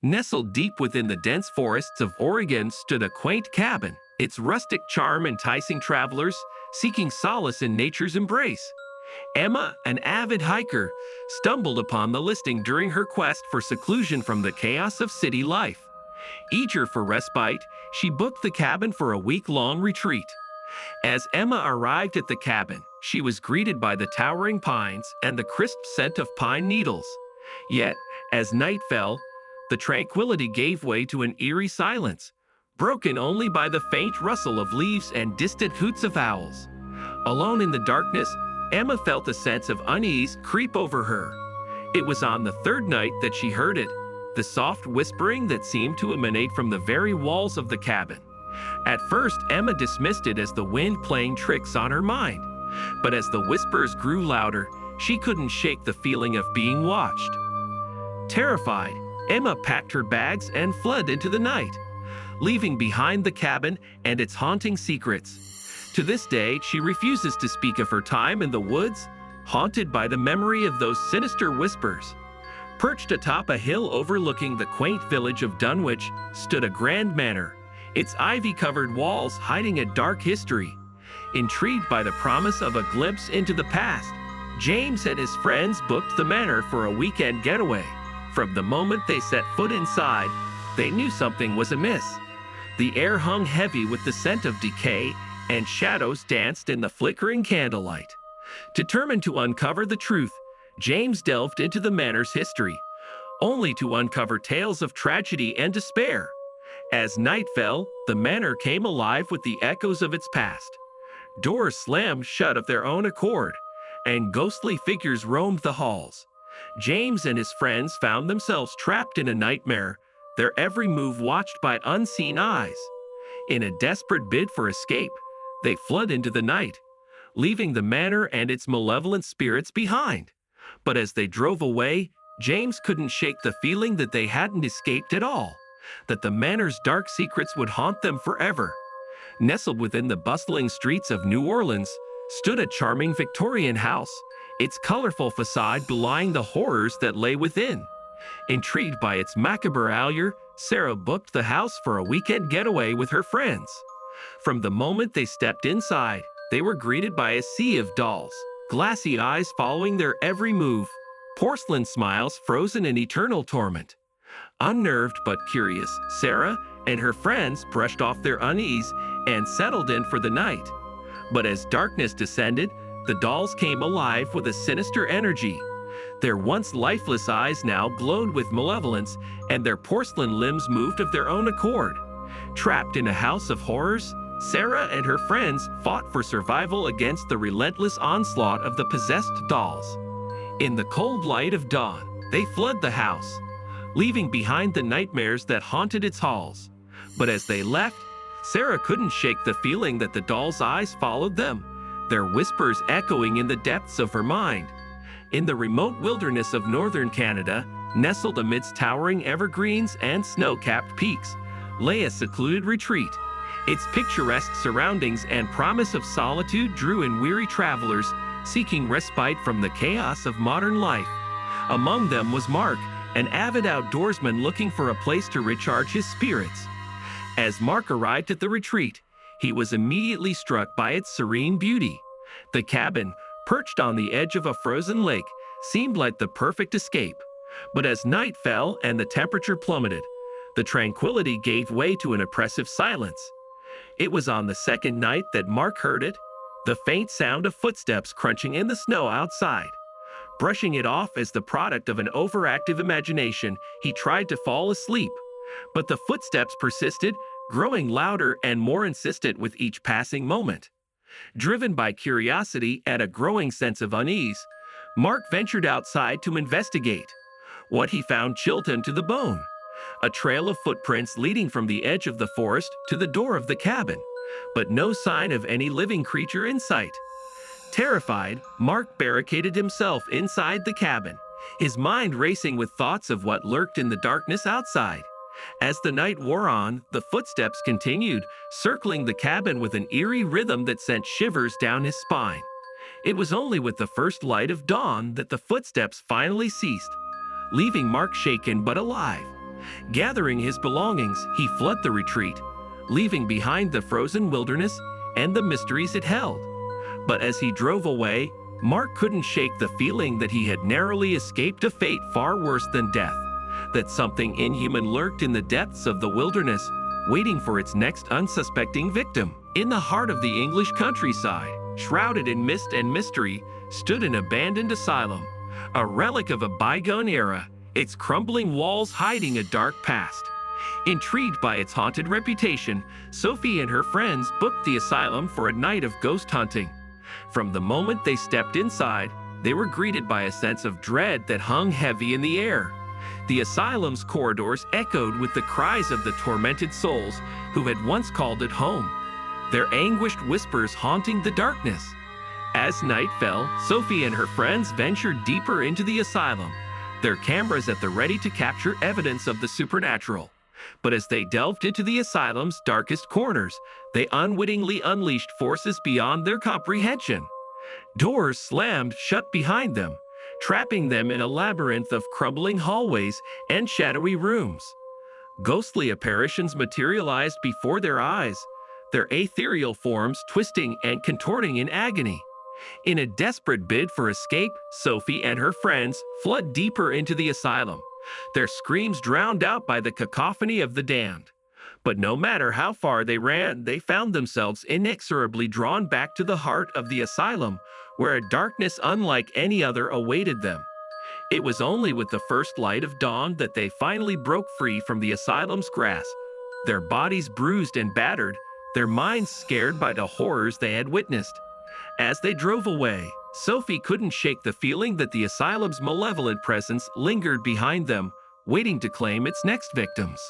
Nestled deep within the dense forests of Oregon stood a quaint cabin, its rustic charm enticing travelers seeking solace in nature's embrace. Emma, an avid hiker, stumbled upon the listing during her quest for seclusion from the chaos of city life. Eager for respite, she booked the cabin for a week-long retreat. As Emma arrived at the cabin, she was greeted by the towering pines and the crisp scent of pine needles. Yet, as night fell, the tranquility gave way to an eerie silence, broken only by the faint rustle of leaves and distant hoots of owls. Alone in the darkness, Emma felt a sense of unease creep over her. It was on the third night that she heard it, the soft whispering that seemed to emanate from the very walls of the cabin. At first, Emma dismissed it as the wind playing tricks on her mind. But as the whispers grew louder, she couldn't shake the feeling of being watched. Terrified, Emma packed her bags and fled into the night, leaving behind the cabin and its haunting secrets. To this day, she refuses to speak of her time in the woods, haunted by the memory of those sinister whispers. Perched atop a hill overlooking the quaint village of Dunwich stood a grand manor, its ivy-covered walls hiding a dark history. Intrigued by the promise of a glimpse into the past, James and his friends booked the manor for a weekend getaway. From the moment they set foot inside, they knew something was amiss. The air hung heavy with the scent of decay, and shadows danced in the flickering candlelight. Determined to uncover the truth, James delved into the manor's history, only to uncover tales of tragedy and despair. As night fell, the manor came alive with the echoes of its past. Doors slammed shut of their own accord, and ghostly figures roamed the halls. James and his friends found themselves trapped in a nightmare, their every move watched by unseen eyes. In a desperate bid for escape, they fled into the night, leaving the manor and its malevolent spirits behind. But as they drove away, James couldn't shake the feeling that they hadn't escaped at all, that the manor's dark secrets would haunt them forever. Nestled within the bustling streets of New Orleans stood a charming Victorian house, its colorful facade belying the horrors that lay within. Intrigued by its macabre allure, Sarah booked the house for a weekend getaway with her friends. From the moment they stepped inside, they were greeted by a sea of dolls, glassy eyes following their every move, porcelain smiles frozen in eternal torment. Unnerved but curious, Sarah and her friends brushed off their unease and settled in for the night. But as darkness descended, the dolls came alive with a sinister energy. Their once lifeless eyes now glowed with malevolence, and their porcelain limbs moved of their own accord. Trapped in a house of horrors, Sarah and her friends fought for survival against the relentless onslaught of the possessed dolls. In the cold light of dawn, they fled the house, leaving behind the nightmares that haunted its halls. But as they left, Sarah couldn't shake the feeling that the dolls' eyes followed them, their whispers echoing in the depths of her mind. In the remote wilderness of northern Canada, nestled amidst towering evergreens and snow-capped peaks, lay a secluded retreat. Its picturesque surroundings and promise of solitude drew in weary travelers seeking respite from the chaos of modern life. Among them was Mark, an avid outdoorsman looking for a place to recharge his spirits. As Mark arrived at the retreat, he was immediately struck by its serene beauty. The cabin, perched on the edge of a frozen lake, seemed like the perfect escape. But as night fell and the temperature plummeted, the tranquility gave way to an oppressive silence. It was on the second night that Mark heard it, the faint sound of footsteps crunching in the snow outside. Brushing it off as the product of an overactive imagination, he tried to fall asleep. But the footsteps persisted, growing louder and more insistent with each passing moment. Driven by curiosity and a growing sense of unease, Mark ventured outside to investigate. What he found chilled him to the bone. A trail of footprints leading from the edge of the forest to the door of the cabin, but no sign of any living creature in sight. Terrified, Mark barricaded himself inside the cabin, his mind racing with thoughts of what lurked in the darkness outside. As the night wore on, the footsteps continued, circling the cabin with an eerie rhythm that sent shivers down his spine. It was only with the first light of dawn that the footsteps finally ceased, leaving Mark shaken but alive. Gathering his belongings, he fled the retreat, leaving behind the frozen wilderness and the mysteries it held. But as he drove away, Mark couldn't shake the feeling that he had narrowly escaped a fate far worse than death, that something inhuman lurked in the depths of the wilderness, waiting for its next unsuspecting victim. In the heart of the English countryside, shrouded in mist and mystery, stood an abandoned asylum, a relic of a bygone era, its crumbling walls hiding a dark past. Intrigued by its haunted reputation, Sophie and her friends booked the asylum for a night of ghost hunting. From the moment they stepped inside, they were greeted by a sense of dread that hung heavy in the air. The asylum's corridors echoed with the cries of the tormented souls who had once called it home, their anguished whispers haunting the darkness. As night fell, Sophie and her friends ventured deeper into the asylum, their cameras at the ready to capture evidence of the supernatural. But as they delved into the asylum's darkest corners, they unwittingly unleashed forces beyond their comprehension. Doors slammed shut behind them, trapping them in a labyrinth of crumbling hallways and shadowy rooms. Ghostly apparitions materialized before their eyes, their ethereal forms twisting and contorting in agony. In a desperate bid for escape, Sophie and her friends fled deeper into the asylum, their screams drowned out by the cacophony of the damned. But no matter how far they ran, they found themselves inexorably drawn back to the heart of the asylum, where a darkness unlike any other awaited them. It was only with the first light of dawn that they finally broke free from the asylum's grasp, their bodies bruised and battered, their minds scared by the horrors they had witnessed. As they drove away, Sophie couldn't shake the feeling that the asylum's malevolent presence lingered behind them, waiting to claim its next victims.